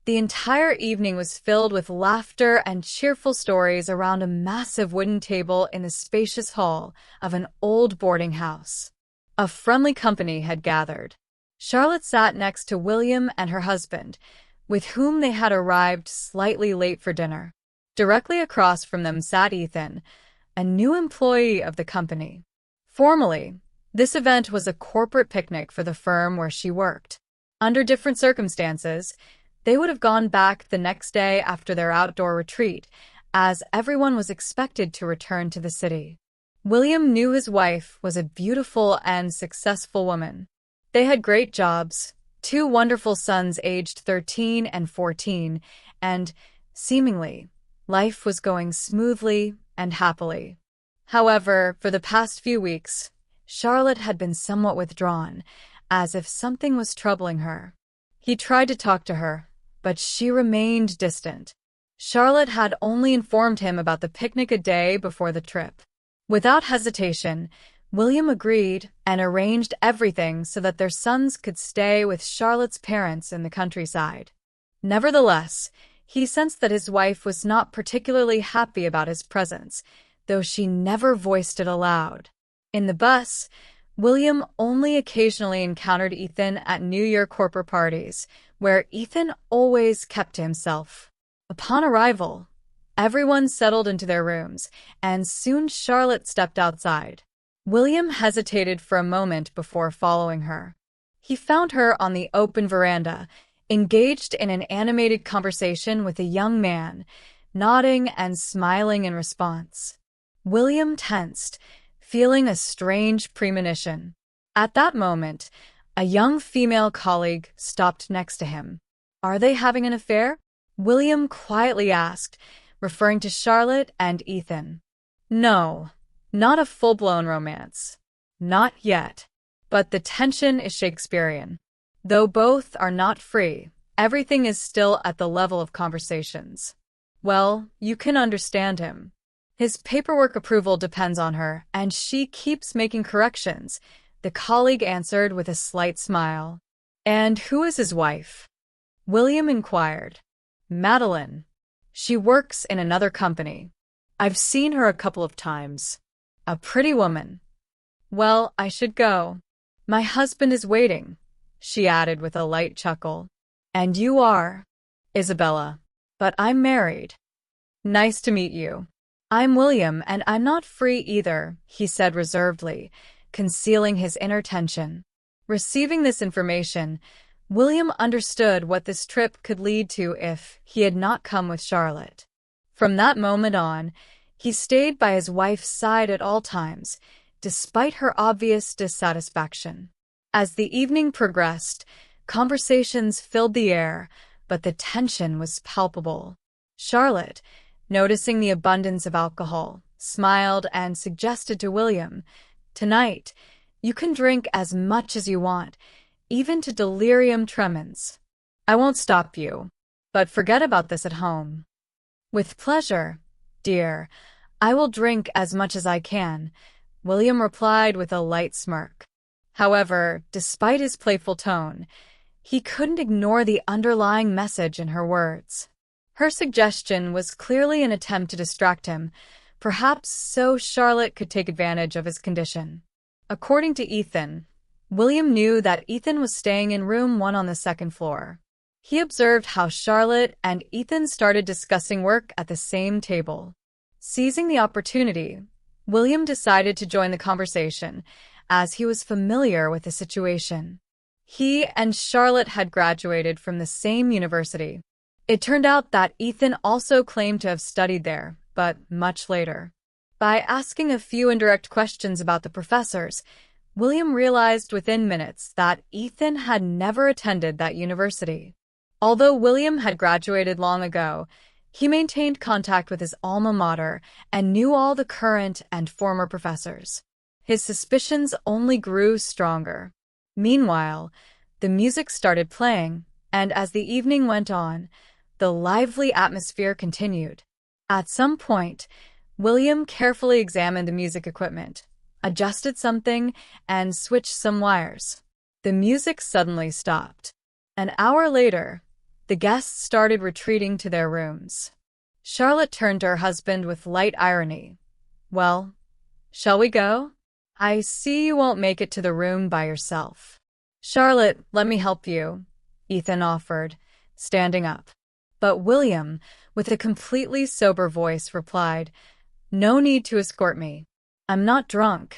The entire evening was filled with laughter and cheerful stories around a massive wooden table in the spacious hall of an old boarding house. A friendly company had gathered. Charlotte sat next to William and her husband, with whom they had arrived slightly late for dinner. Directly across from them sat Ethan, a new employee of the company. Formally, this event was a corporate picnic for the firm where she worked. Under different circumstances, they would have gone back the next day after their outdoor retreat, as everyone was expected to return to the city. William knew his wife was a beautiful and successful woman. They had great jobs, 2 wonderful sons aged 13 and 14, and, seemingly, life was going smoothly and happily. However, for the past few weeks, Charlotte had been somewhat withdrawn, as if something was troubling her. He tried to talk to her, but she remained distant. Charlotte had only informed him about the picnic a day before the trip. Without hesitation, William agreed and arranged everything so that their sons could stay with Charlotte's parents in the countryside. Nevertheless, he sensed that his wife was not particularly happy about his presence, though she never voiced it aloud. In the bus, William only occasionally encountered Ethan at New Year corporate parties, where Ethan always kept to himself. Upon arrival, everyone settled into their rooms, and soon Charlotte stepped outside. William hesitated for a moment before following her. He found her on the open veranda, engaged in an animated conversation with a young man, nodding and smiling in response. William tensed, feeling a strange premonition. At that moment, a young female colleague stopped next to him. "Are they having an affair?" William quietly asked, referring to Charlotte and Ethan. "No, not a full-blown romance. Not yet. But the tension is Shakespearean. Though both are not free, everything is still at the level of conversations. Well, you can understand him. His paperwork approval depends on her, and she keeps making corrections," the colleague answered with a slight smile. "And who is his wife?" William inquired. "Madeline. She works in another company. I've seen her a couple of times. A pretty woman. Well, I should go. My husband is waiting," she added with a light chuckle. "And you are?" "Isabella. But I'm married." "Nice to meet you." "I'm William, and I'm not free either," he said reservedly, concealing his inner tension. Receiving this information, William understood what this trip could lead to if he had not come with Charlotte. From that moment on, he stayed by his wife's side at all times, despite her obvious dissatisfaction. As the evening progressed, conversations filled the air, but the tension was palpable. Charlotte, noticing the abundance of alcohol, smiled and suggested to William, "Tonight, you can drink as much as you want, even to delirium tremens. I won't stop you, but forget about this at home." "With pleasure, dear. I will drink as much as I can," William replied with a light smirk. However, despite his playful tone, he couldn't ignore the underlying message in her words. Her suggestion was clearly an attempt to distract him, perhaps so Charlotte could take advantage of his condition. According to Ethan, William knew that Ethan was staying in room 1 on the 2nd floor. He observed how Charlotte and Ethan started discussing work at the same table. Seizing the opportunity, William decided to join the conversation, as he was familiar with the situation. He and Charlotte had graduated from the same university. It turned out that Ethan also claimed to have studied there, but much later. By asking a few indirect questions about the professors, William realized within minutes that Ethan had never attended that university. Although William had graduated long ago, he maintained contact with his alma mater and knew all the current and former professors. His suspicions only grew stronger. Meanwhile, the music started playing, and as the evening went on, the lively atmosphere continued. At some point, William carefully examined the music equipment, adjusted something, and switched some wires. The music suddenly stopped. An hour later, The guests started retreating to their rooms. Charlotte turned to her husband with light irony. Well, shall we go? I see you won't make it to the room by yourself. Charlotte, let me help you, Ethan offered, standing up. But William, with a completely sober voice, replied, No need to escort me. I'm not drunk.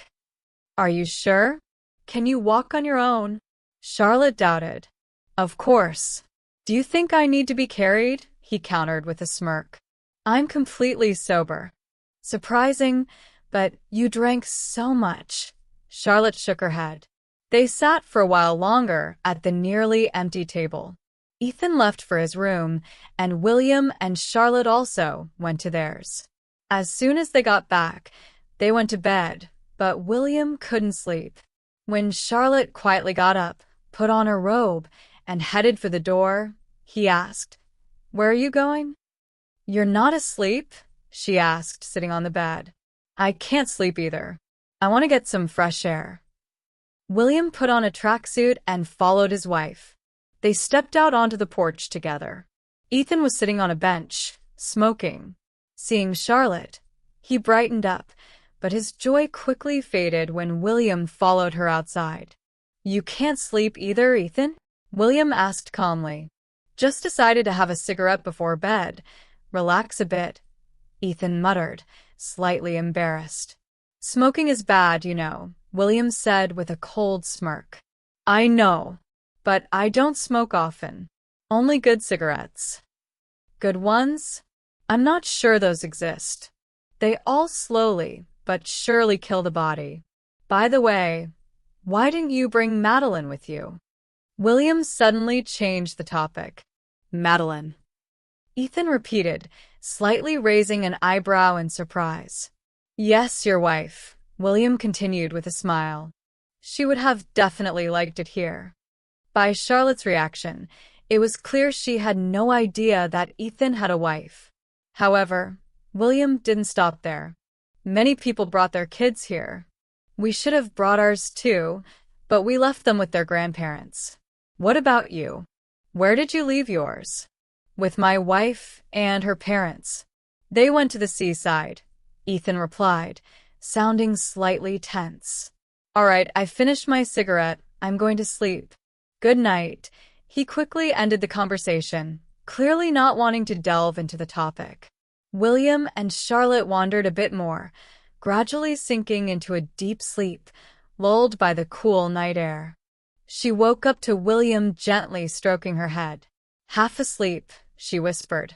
Are you sure? Can you walk on your own? Charlotte doubted. Of course. Do you think I need to be carried? He countered with a smirk. I'm completely sober. Surprising, but you drank so much. Charlotte shook her head. They sat for a while longer at the nearly empty table. Ethan left for his room, and William and Charlotte also went to theirs. As soon as they got back, they went to bed, but William couldn't sleep. When Charlotte quietly got up, put on her robe, and headed for the door, he asked, Where are you going? You're not asleep? She asked, sitting on the bed. I can't sleep either. I want to get some fresh air. William put on a tracksuit and followed his wife. They stepped out onto the porch together. Ethan was sitting on a bench, smoking. Seeing Charlotte, he brightened up, but his joy quickly faded when William followed her outside. You can't sleep either, Ethan? William asked calmly. Just decided to have a cigarette before bed. Relax a bit, Ethan muttered, slightly embarrassed. Smoking is bad, you know, William said with a cold smirk. I know, but I don't smoke often. Only good cigarettes. Good ones? I'm not sure those exist. They all slowly, but surely kill the body. By the way, why didn't you bring Madeline with you? William suddenly changed the topic. Madeline. Ethan repeated, slightly raising an eyebrow in surprise. Yes, your wife, William continued with a smile. She would have definitely liked it here. By Charlotte's reaction, it was clear she had no idea that Ethan had a wife. However, William didn't stop there. Many people brought their kids here. We should have brought ours too, but we left them with their grandparents. What about you? Where did you leave yours? With my wife and her parents. They went to the seaside, Ethan replied, sounding slightly tense. All right, I finished my cigarette. I'm going to sleep. Good night. He quickly ended the conversation, clearly not wanting to delve into the topic. William and Charlotte wandered a bit more, gradually sinking into a deep sleep, lulled by the cool night air. She woke up to William gently stroking her head. Half asleep, she whispered.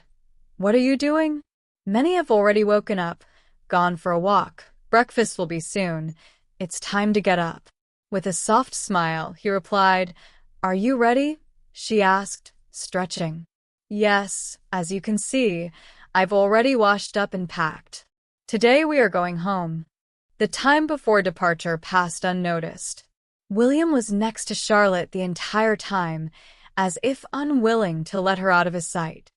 What are you doing? Many have already woken up, gone for a walk. Breakfast will be soon. It's time to get up. With a soft smile, he replied, Are you ready? She asked, stretching. Yes, as you can see, I've already washed up and packed. Today we are going home. The time before departure passed unnoticed. William was next to Charlotte the entire time, as if unwilling to let her out of his sight.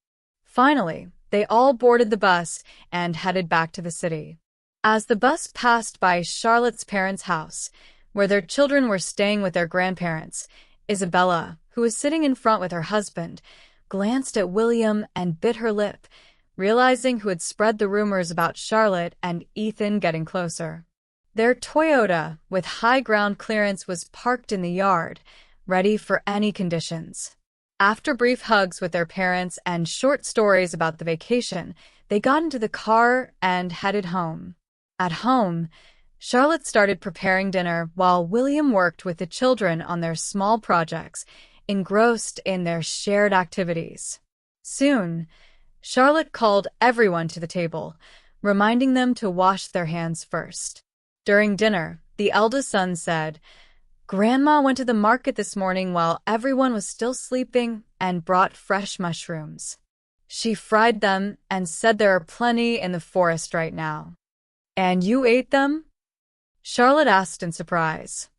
Finally, they all boarded the bus and headed back to the city. As the bus passed by Charlotte's parents' house, where their children were staying with their grandparents, Isabella, who was sitting in front with her husband, glanced at William and bit her lip, realizing who had spread the rumors about Charlotte and Ethan getting closer. Their Toyota, with high ground clearance, was parked in the yard, ready for any conditions. After brief hugs with their parents and short stories about the vacation, they got into the car and headed home. At home, Charlotte started preparing dinner while William worked with the children on their small projects, engrossed in their shared activities. Soon, Charlotte called everyone to the table, reminding them to wash their hands first. During dinner, the eldest son said, Grandma went to the market this morning while everyone was still sleeping and brought fresh mushrooms. She fried them and said there are plenty in the forest right now. And you ate them? Charlotte asked in surprise.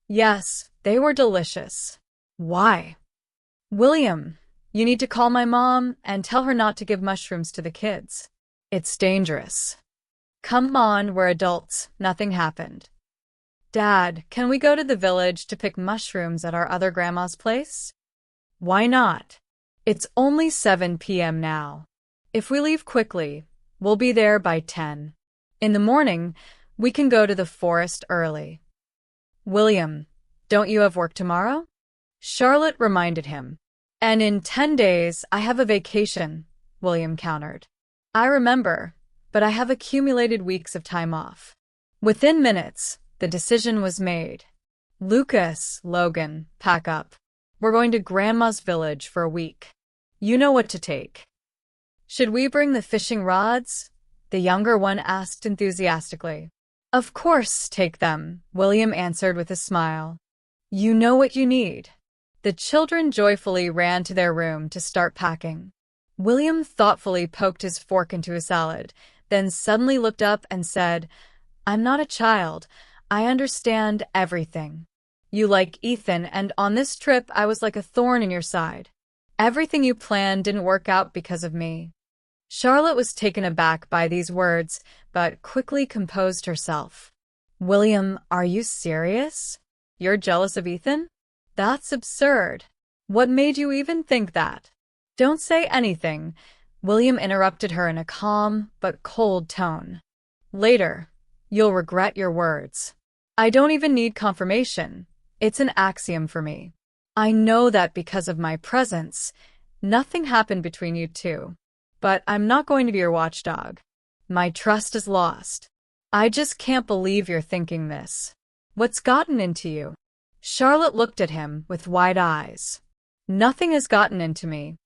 Yes, they were delicious. Why? William, you need to call my mom and tell her not to give mushrooms to the kids. It's dangerous. Come on, we're adults. Nothing happened. Dad, can we go to the village to pick mushrooms at our other grandma's place? Why not? It's only 7 p.m. now. If we leave quickly, we'll be there by 10. In the morning, we can go to the forest early. William, don't you have work tomorrow? Charlotte reminded him. And in 10 days, I have a vacation, William countered. I remember, but I have accumulated weeks of time off. Within minutes, the decision was made. Lucas, Logan, pack up. We're going to Grandma's village for a week. You know what to take. Should we bring the fishing rods? The younger one asked enthusiastically. Of course, take them, William answered with a smile. You know what you need. The children joyfully ran to their room to start packing. William thoughtfully poked his fork into a salad, then suddenly looked up and said, I'm not a child. I understand everything. You like Ethan, and on this trip I was like a thorn in your side. Everything you planned didn't work out because of me. Charlotte was taken aback by these words, but quickly composed herself. William, are you serious? You're jealous of Ethan? That's absurd. What made you even think that? Don't say anything, William interrupted her in a calm but cold tone. Later, you'll regret your words. I don't even need confirmation. It's an axiom for me. I know that because of my presence, nothing happened between you two. But I'm not going to be your watchdog. My trust is lost. I just can't believe you're thinking this. What's gotten into you? Charlotte looked at him with wide eyes. Nothing has gotten into me.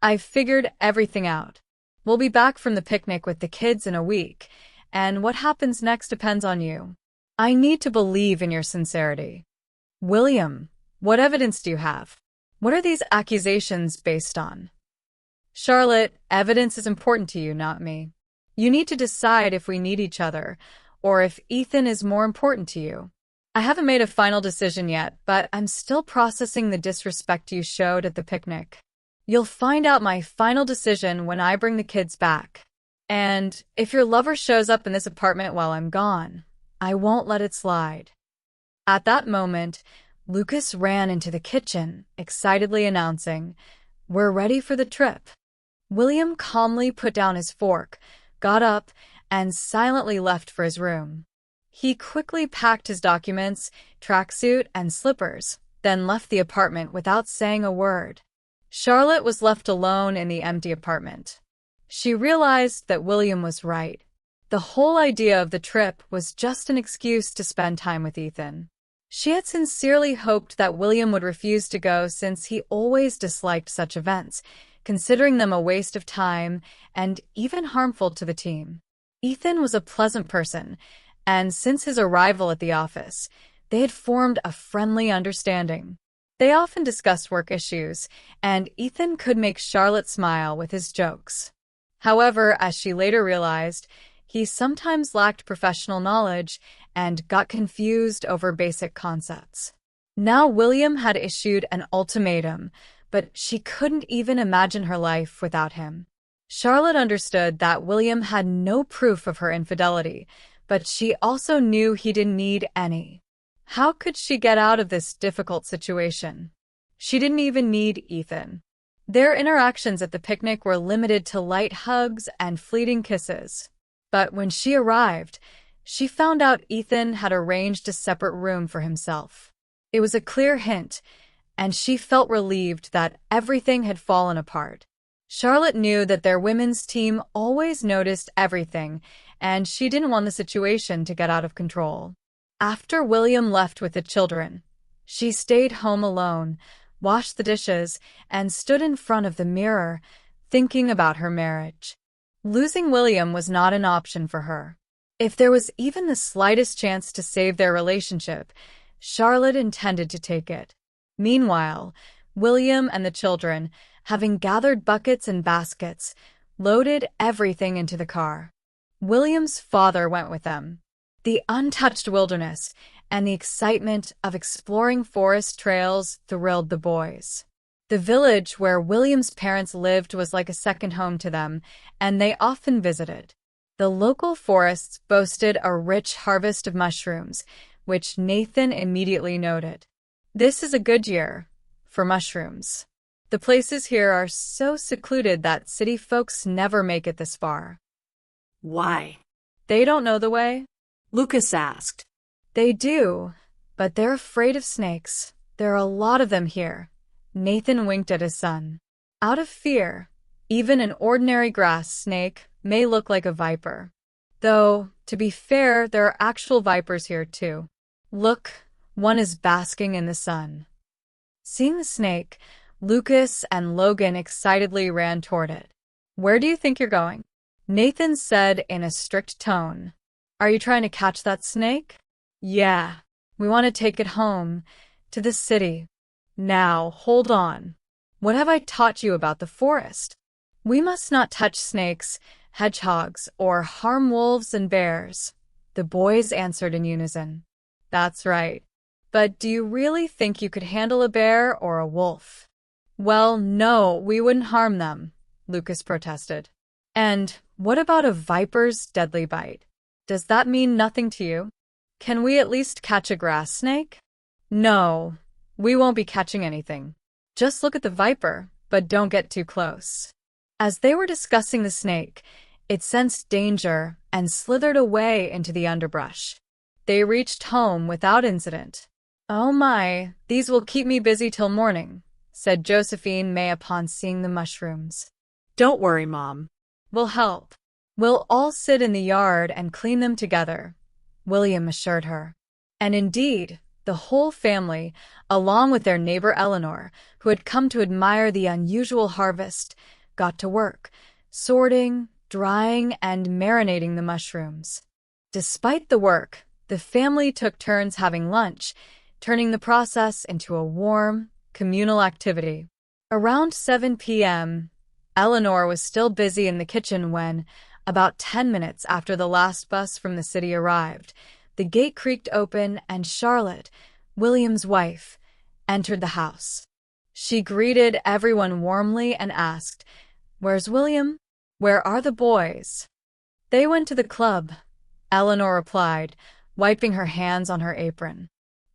I've figured everything out. We'll be back from the picnic with the kids in a week, and what happens next depends on you. I need to believe in your sincerity. William, what evidence do you have? What are these accusations based on? Charlotte, evidence is important to you, not me. You need to decide if we need each other, or if Ethan is more important to you. I haven't made a final decision yet, but I'm still processing the disrespect you showed at the picnic. You'll find out my final decision when I bring the kids back. And if your lover shows up in this apartment while I'm gone, I won't let it slide. At that moment, Lucas ran into the kitchen, excitedly announcing, We're ready for the trip. William calmly put down his fork, got up, and silently left for his room. He quickly packed his documents, tracksuit, and slippers, then left the apartment without saying a word. Charlotte was left alone in the empty apartment. She realized that William was right. The whole idea of the trip was just an excuse to spend time with Ethan. She had sincerely hoped that William would refuse to go since he always disliked such events, considering them a waste of time and even harmful to the team. Ethan was a pleasant person, and since his arrival at the office, they had formed a friendly understanding. They often discussed work issues, and Ethan could make Charlotte smile with his jokes. However, as she later realized, he sometimes lacked professional knowledge and got confused over basic concepts. Now William had issued an ultimatum, but she couldn't even imagine her life without him. Charlotte understood that William had no proof of her infidelity, but she also knew he didn't need any. How could she get out of this difficult situation? She didn't even need Ethan. Their interactions at the picnic were limited to light hugs and fleeting kisses. But when she arrived, she found out Ethan had arranged a separate room for himself. It was a clear hint, and she felt relieved that everything had fallen apart. Charlotte knew that their women's team always noticed everything, and she didn't want the situation to get out of control. After William left with the children, she stayed home alone, washed the dishes, and stood in front of the mirror, thinking about her marriage. Losing William was not an option for her. If there was even the slightest chance to save their relationship, Charlotte intended to take it. Meanwhile, William and the children, having gathered buckets and baskets, loaded everything into the car. William's father went with them. The untouched wilderness and the excitement of exploring forest trails thrilled the boys. The village where William's parents lived was like a second home to them, and they often visited. The local forests boasted a rich harvest of mushrooms, which Nathan immediately noted. This is a good year for mushrooms. The places here are so secluded that city folks never make it this far. Why? They don't know the way? Lucas asked. They do, but they're afraid of snakes. There are a lot of them here. Nathan winked at his son. Out of fear, even an ordinary grass snake may look like a viper. Though, to be fair, there are actual vipers here too. Look, one is basking in the sun. Seeing the snake, Lucas and Logan excitedly ran toward it. Where do you think you're going? Nathan said in a strict tone. Are you trying to catch that snake? Yeah. We want to take it home, to the city. Now, hold on. What have I taught you about the forest? We must not touch snakes, hedgehogs, or harm wolves and bears. The boys answered in unison. That's right. But do you really think you could handle a bear or a wolf? Well, no, we wouldn't harm them, Lucas protested. And what about a viper's deadly bite? Does that mean nothing to you? Can we at least catch a grass snake? No, we won't be catching anything. Just look at the viper, but don't get too close. As they were discussing the snake, it sensed danger and slithered away into the underbrush. They reached home without incident. Oh my, these will keep me busy till morning, said Josephine May upon seeing the mushrooms. Don't worry, Mom. We'll help. We'll all sit in the yard and clean them together, William assured her. And indeed, the whole family, along with their neighbor Eleanor, who had come to admire the unusual harvest, got to work, sorting, drying, and marinating the mushrooms. Despite the work, the family took turns having lunch, turning the process into a warm, communal activity. Around 7 p.m., Eleanor was still busy in the kitchen when, about 10 minutes after the last bus from the city arrived, the gate creaked open and Charlotte, William's wife, entered the house. She greeted everyone warmly and asked, "Where's William? Where are the boys?" "They went to the club," Eleanor replied, wiping her hands on her apron.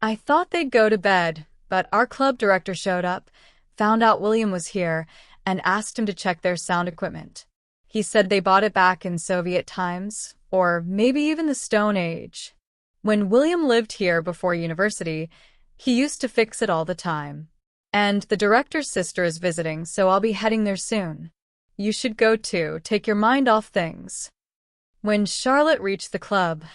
"I thought they'd go to bed, but our club director showed up, found out William was here, and asked him to check their sound equipment. He said they bought it back in Soviet times, or maybe even the Stone Age. When William lived here before university, he used to fix it all the time. And the director's sister is visiting, so I'll be heading there soon. You should go too, take your mind off things." When Charlotte reached the club,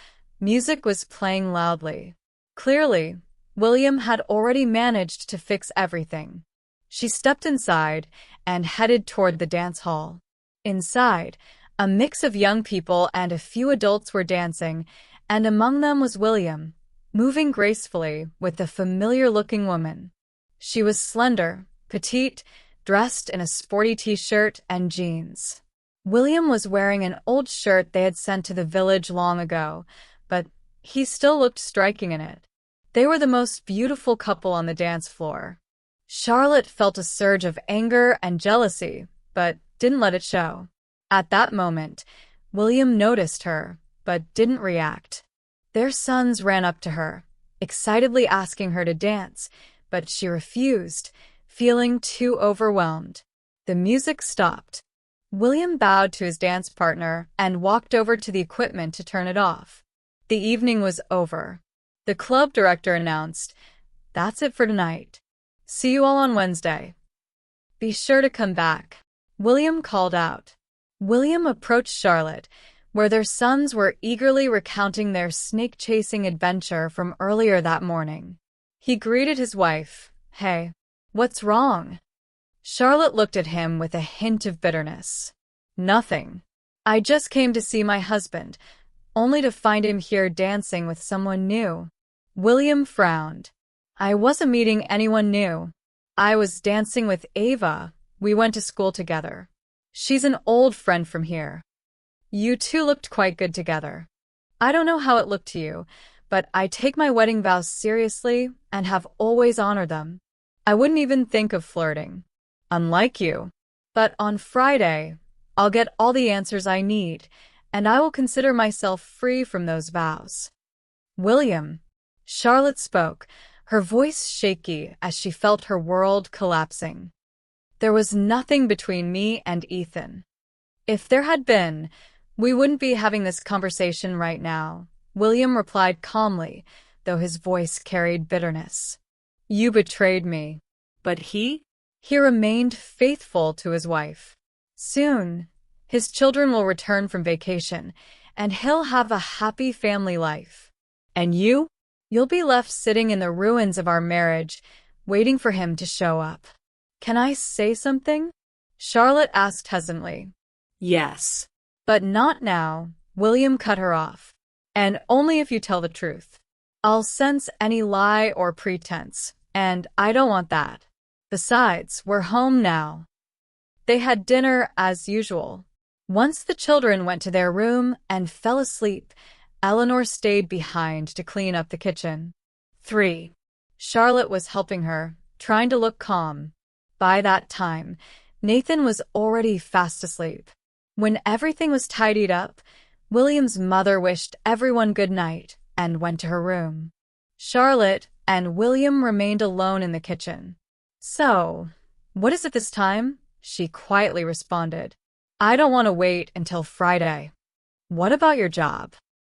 music was playing loudly. Clearly, William had already managed to fix everything. She stepped inside and headed toward the dance hall. Inside, a mix of young people and a few adults were dancing, and among them was William, moving gracefully with a familiar-looking woman. She was slender, petite, dressed in a sporty t-shirt and jeans. William was wearing an old shirt they had sent to the village long ago, but he still looked striking in it. They were the most beautiful couple on the dance floor. Charlotte felt a surge of anger and jealousy, but didn't let it show. At that moment, William noticed her, but didn't react. Their sons ran up to her, excitedly asking her to dance, but she refused, feeling too overwhelmed. The music stopped. William bowed to his dance partner and walked over to the equipment to turn it off. The evening was over. The club director announced, "That's it for tonight. See you all on Wednesday. Be sure to come back," William called out. William approached Charlotte, where their sons were eagerly recounting their snake-chasing adventure from earlier that morning. He greeted his wife. "Hey, what's wrong?" Charlotte looked at him with a hint of bitterness. "Nothing. I just came to see my husband, only to find him here dancing with someone new." William frowned. "I wasn't meeting anyone new. I was dancing with Ava. We went to school together. She's an old friend from here. You two looked quite good together. I don't know how it looked to you, but I take my wedding vows seriously and have always honored them. I wouldn't even think of flirting. Unlike you. But on Friday, I'll get all the answers I need, and I will consider myself free from those vows." "William," Charlotte spoke, her voice shaky as she felt her world collapsing. There was nothing between me and Ethan. If there had been, we wouldn't be having this conversation right now, William replied calmly, though his voice carried bitterness. You betrayed me. But he? He remained faithful to his wife. Soon, his children will return from vacation, and he'll have a happy family life. And you? You'll be left sitting in the ruins of our marriage, waiting for him to show up. Can I say something? Charlotte asked hesitantly. Yes. But not now, William cut her off. And only if you tell the truth. I'll sense any lie or pretense, and I don't want that. Besides, we're home now. They had dinner as usual. Once the children went to their room and fell asleep, Eleanor stayed behind to clean up the kitchen. 3. Charlotte was helping her, trying to look calm. By that time, Nathan was already fast asleep. When everything was tidied up, William's mother wished everyone good night and went to her room. Charlotte and William remained alone in the kitchen. So, what is it this time? She quietly responded. I don't want to wait until Friday. What about your job?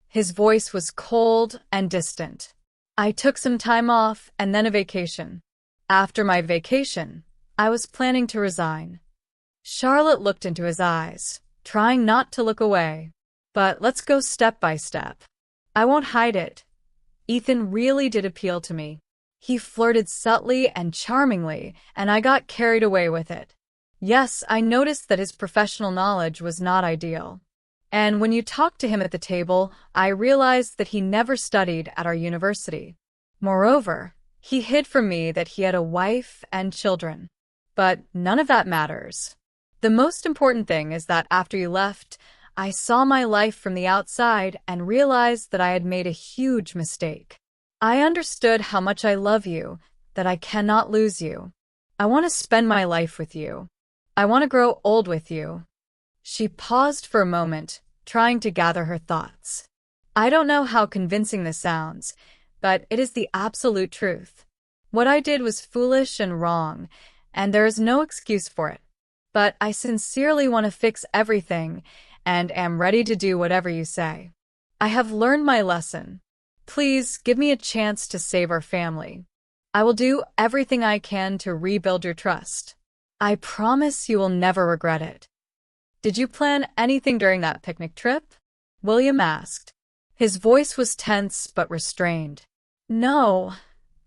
His voice was cold and distant. I took some time off and then a vacation. After my vacation, I was planning to resign. Charlotte looked into his eyes, trying not to look away. But let's go step by step. I won't hide it. Ethan really did appeal to me. He flirted subtly and charmingly, and I got carried away with it. Yes, I noticed that his professional knowledge was not ideal. And when you talked to him at the table, I realized that he never studied at our university. Moreover, he hid from me that he had a wife and children. But none of that matters. The most important thing is that after you left, I saw my life from the outside and realized that I had made a huge mistake. I understood how much I love you, that I cannot lose you. I want to spend my life with you. I want to grow old with you. She paused for a moment, trying to gather her thoughts. I don't know how convincing this sounds, but it is the absolute truth. What I did was foolish and wrong, and there is no excuse for it. But I sincerely want to fix everything, and am ready to do whatever you say. I have learned my lesson. Please give me a chance to save our family. I will do everything I can to rebuild your trust. I promise you will never regret it. Did you plan anything during that picnic trip? William asked. His voice was tense but restrained. No,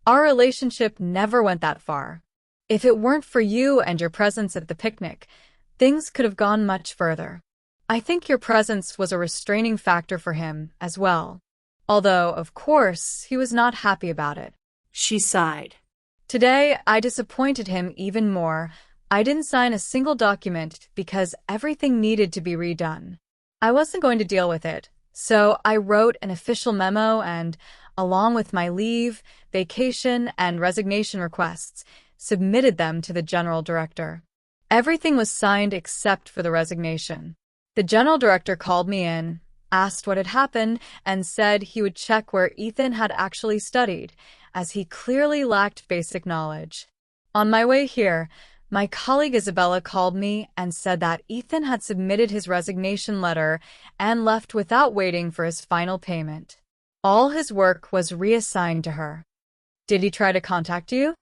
our relationship never went that far. If it weren't for you and your presence at the picnic, things could have gone much further. I think your presence was a restraining factor for him as well. Although, of course, he was not happy about it. She sighed. Today, I disappointed him even more. I didn't sign a single document because everything needed to be redone. I wasn't going to deal with it, so I wrote an official memo and, along with my leave, vacation, and resignation requests, submitted them to the general director. Everything was signed except for the resignation. The general director called me in, asked what had happened, and said he would check where Ethan had actually studied, as he clearly lacked basic knowledge. On my way here, my colleague Isabella called me and said that Ethan had submitted his resignation letter and left without waiting for his final payment. All his work was reassigned to her. Did he try to contact you?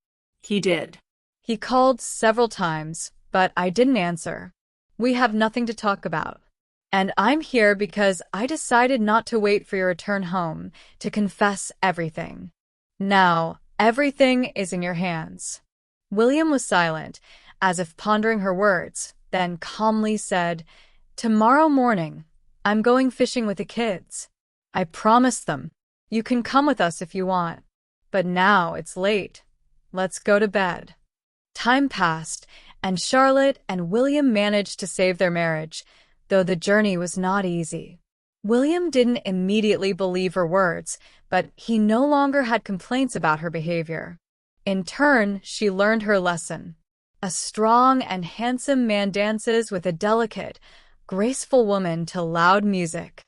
He did. He called several times, but I didn't answer. We have nothing to talk about. And I'm here because I decided not to wait for your return home to confess everything. Now, everything is in your hands. William was silent, as if pondering her words, then calmly said, Tomorrow morning, I'm going fishing with the kids. I promised them. You can come with us if you want. But now it's late. Let's go to bed. Time passed, and Charlotte and William managed to save their marriage, though the journey was not easy. William didn't immediately believe her words, but he no longer had complaints about her behavior. In turn, she learned her lesson. A strong and handsome man dances with a delicate, graceful woman to loud music.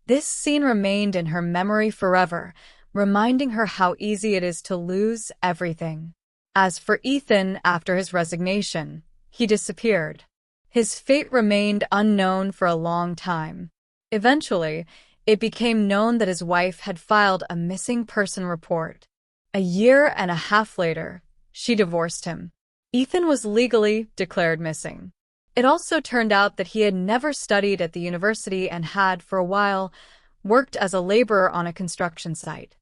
This scene remained in her memory forever, reminding her how easy it is to lose everything. As for Ethan, after his resignation, He disappeared. His fate remained unknown for a long time. Eventually, it became known that his wife had filed a missing person report. A year and a half later, she divorced him. Ethan was legally declared missing. It also turned out that he had never studied at the university and had, for a while, worked as a laborer on a construction site.